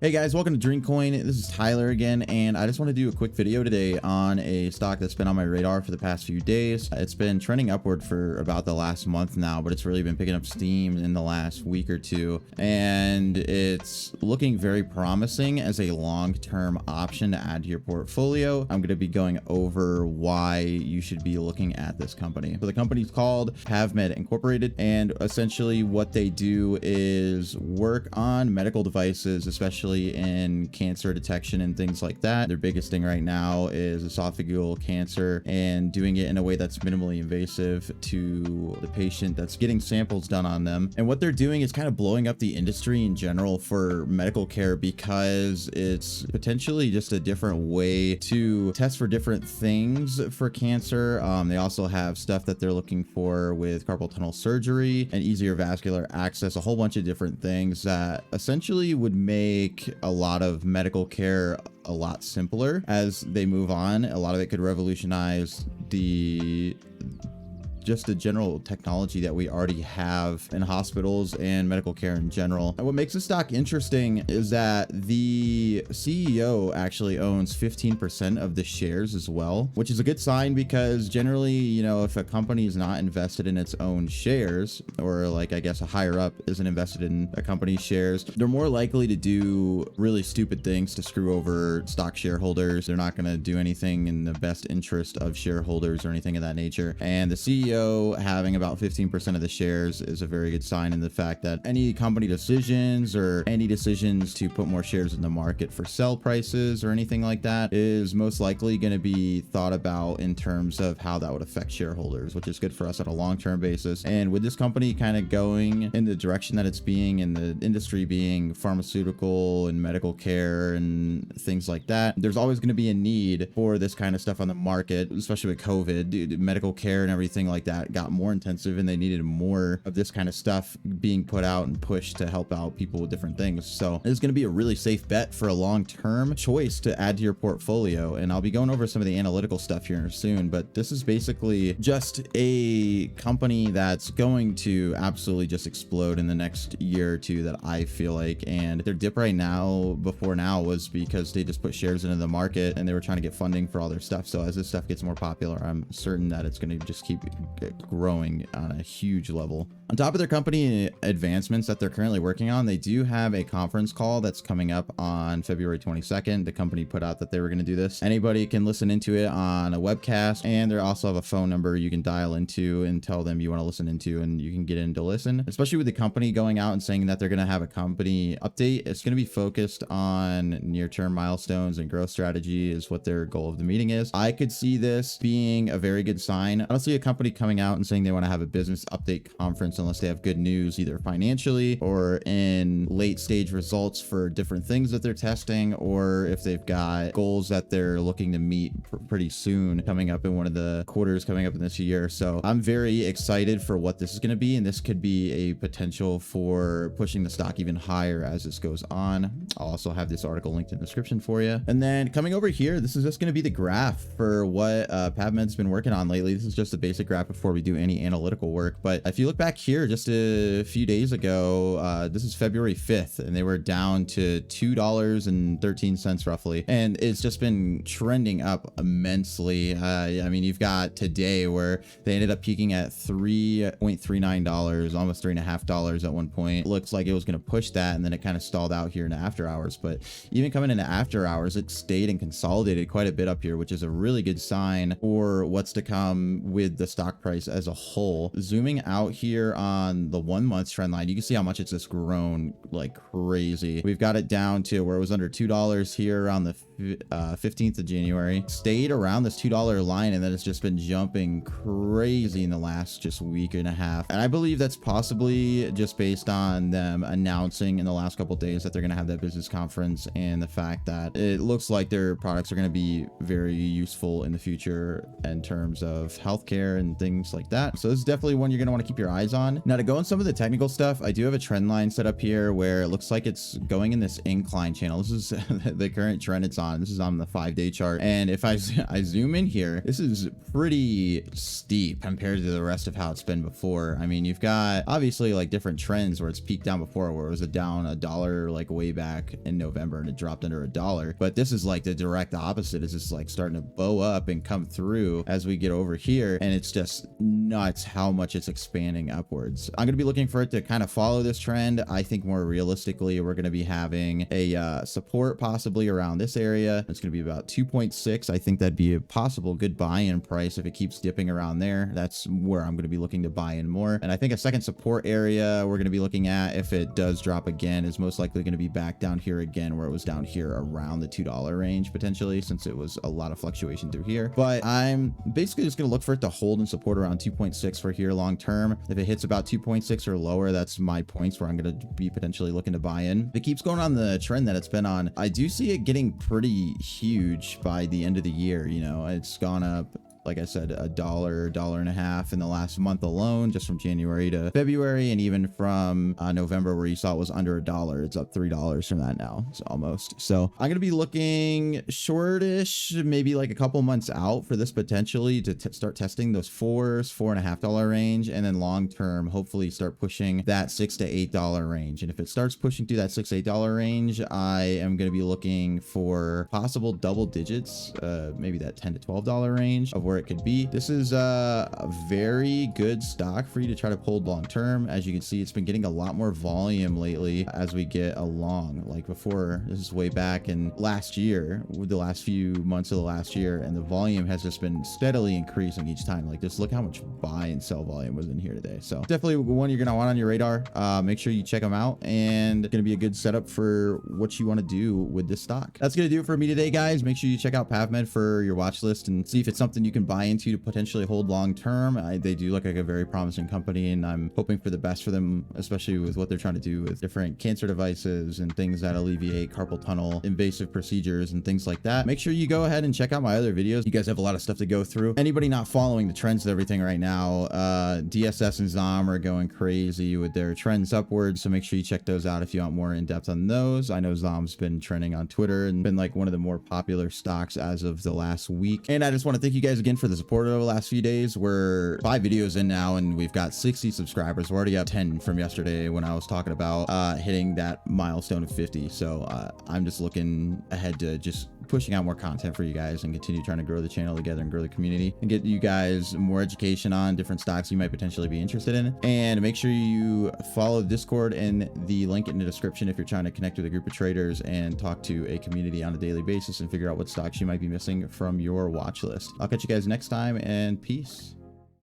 Hey guys, welcome to Dreamcoin. This is Tyler again, and I just want to do a quick video today on a stock that's been on my radar for the past few days. It's been trending upward for about the last month now, but it's really been picking up steam in the last week or two, and it's looking very promising as a long-term option to add to your portfolio. I'm going to be going over why you should be looking at this company. So the company's called PAVmed Incorporated, and essentially what they do is work on medical devices, especially in cancer detection and things like that. Their biggest thing right now is esophageal cancer, and doing it in a way that's minimally invasive to the patient that's getting samples done on them. And what they're doing is kind of blowing up the industry in general for medical care, because it's potentially just a different way to test for different things for cancer. They also have stuff that they're looking for with carpal tunnel surgery and easier vascular access, a whole bunch of different things that essentially would make a lot of medical care a lot simpler as they move on. A lot of it could revolutionize just the general technology that we already have in hospitals and medical care in general. And what makes this stock interesting is that the CEO actually owns 15% of the shares as well, which is a good sign, because generally, you know, if a company is not invested in its own shares, or like, I guess a higher up isn't invested in a company's shares, they're more likely to do really stupid things to screw over stock shareholders. They're not going to do anything in the best interest of shareholders or anything of that nature. And the CEO having about 15% of the shares is a very good sign in the fact that any company decisions or any decisions to put more shares in the market for sell prices or anything like that is most likely going to be thought about in terms of how that would affect shareholders, which is good for us on a long-term basis. And with this company kind of going in the direction that it's being, in the industry being pharmaceutical and medical care and things like that, there's always going to be a need for this kind of stuff on the market, especially with COVID. Dude, medical care and everything like that got more intensive, and they needed more of this kind of stuff being put out and pushed to help out people with different things. So it's going to be a really safe bet for a long-term choice to add to your portfolio. And I'll be going over some of the analytical stuff here soon, but this is basically just a company that's going to absolutely just explode in the next year or two, that I feel like. And their dip right now, before now, was because they just put shares into the market and they were trying to get funding for all their stuff. So as this stuff gets more popular, I'm certain that it's going to just keep growing on a huge level. On top of their company advancements that they're currently working on, they do have a conference call that's coming up on February 22nd. The company put out that they were going to do this. Anybody can listen into it on a webcast, and they also have a phone number you can dial into and tell them you want to listen into, and you can get in to listen. Especially with the company going out and saying that they're going to have a company update, it's going to be focused on near-term milestones and growth strategy is what their goal of the meeting is. I could see this being a very good sign. I don't see a company coming out and saying they want to have a business update conference unless they have good news, either financially or in late stage results for different things that they're testing, or if they've got goals that they're looking to meet pretty soon, coming up in one of the quarters coming up in this year. So I'm very excited for what this is going to be, and this could be a potential for pushing the stock even higher as this goes on. I'll also have this article linked in the description for you. And then coming over here, this is just going to be the graph for what PAVmed's been working on lately. This is just a basic graph before we do any analytical work. But if you look back here just a few days ago, this is February 5th, and they were down to $2.13 roughly, and it's just been trending up immensely. I mean, you've got today where they ended up peaking at $3.39, almost $3.50 at one point. Looks like it was going to push that, and then it kind of stalled out here in the after hours. But even coming into after hours, it stayed and consolidated quite a bit up here, which is a really good sign for what's to come with the stock price as a whole. Zooming out here on the 1 month trend line, you can see how much it's just grown like crazy. We've got it down to where it was under $2 here around the 15th of January, stayed around this $2 line, and then it's just been jumping crazy in the last just week and a half. And I believe that's possibly just based on them announcing in the last couple of days that they're going to have that business conference, and the fact that it looks like their products are going to be very useful in the future in terms of healthcare and things like that. So this is definitely one you're going to want to keep your eyes on. Now, to go on some of the technical stuff, I do have a trend line set up here where it looks like it's going in this incline channel. This is the current trend it's on. This is on the 5-day chart. And if I zoom in here, this is pretty steep compared to the rest of how it's been before. I mean, you've got obviously like different trends where it's peaked down before, where it was down $1 like way back in November and it dropped under $1. But this is like the direct opposite. It's just like starting to bow up and come through as we get over here. And it's just nuts how much it's expanding upwards. I'm going to be looking for it to kind of follow this trend. I think more realistically, we're going to be having a support possibly around this area. It's going to be about 2.6. I think that'd be a possible good buy-in price if it keeps dipping around there. That's where I'm going to be looking to buy in more. And I think a second support area we're going to be looking at, if it does drop again, is most likely going to be back down here again, where it was down here around the $2 range potentially, since it was a lot of fluctuation through here. But I'm basically just going to look for it to hold and support around 2.6 for here long term. If it hits about 2.6 or lower, that's my points where I'm going to be potentially looking to buy in. If it keeps going on the trend that it's been on, I do see it getting pretty huge by the end of the year. You know, it's gone up, like I said, $1.50 in the last month alone, just from January to February, and even from November, where you saw it was under $1. It's up $3 from that now. It's almost. So I'm going to be looking shortish, maybe like a couple months out for this potentially to start testing those $4.50 range, and then long term, hopefully start pushing that $6 to $8 range. And if it starts pushing through that $6 to $8 range, I am going to be looking for possible double digits, maybe that $10 to $12 range of where it could be. This is a very good stock for you to try to hold long term. As you can see, it's been getting a lot more volume lately as we get along. Like before, this is way back in last year, with the last few months of the last year, and the volume has just been steadily increasing each time. Like, just look how much buy and sell volume was in here today. So definitely one you're gonna want on your radar. Make sure you check them out, and it's gonna be a good setup for what you want to do with this stock. That's gonna do it for me today, guys. Make sure you check out PAVmed for your watch list and see if it's something you can buy into to potentially hold long term. They do look like a very promising company, and I'm hoping for the best for them, especially with what they're trying to do with different cancer devices and things that alleviate carpal tunnel invasive procedures and things like that. Make sure you go ahead and check out my other videos. You guys have a lot of stuff to go through. Anybody not following the trends of everything right now, DSS and ZOM are going crazy with their trends upwards, so make sure you check those out if you want more in depth on those. I know ZOM's been trending on Twitter and been like one of the more popular stocks as of the last week. And I just want to thank you guys again for the support over the last few days. We're 5 videos in now, and we've got 60 subscribers. We're already up 10 from yesterday when I was talking about hitting that milestone of 50. So I'm just looking ahead to just pushing out more content for you guys and continue trying to grow the channel together and grow the community and get you guys more education on different stocks you might potentially be interested in. And make sure you follow Discord and the link in the description if you're trying to connect with a group of traders and talk to a community on a daily basis and figure out what stocks you might be missing from your watch list. I'll catch you guys next time, and peace.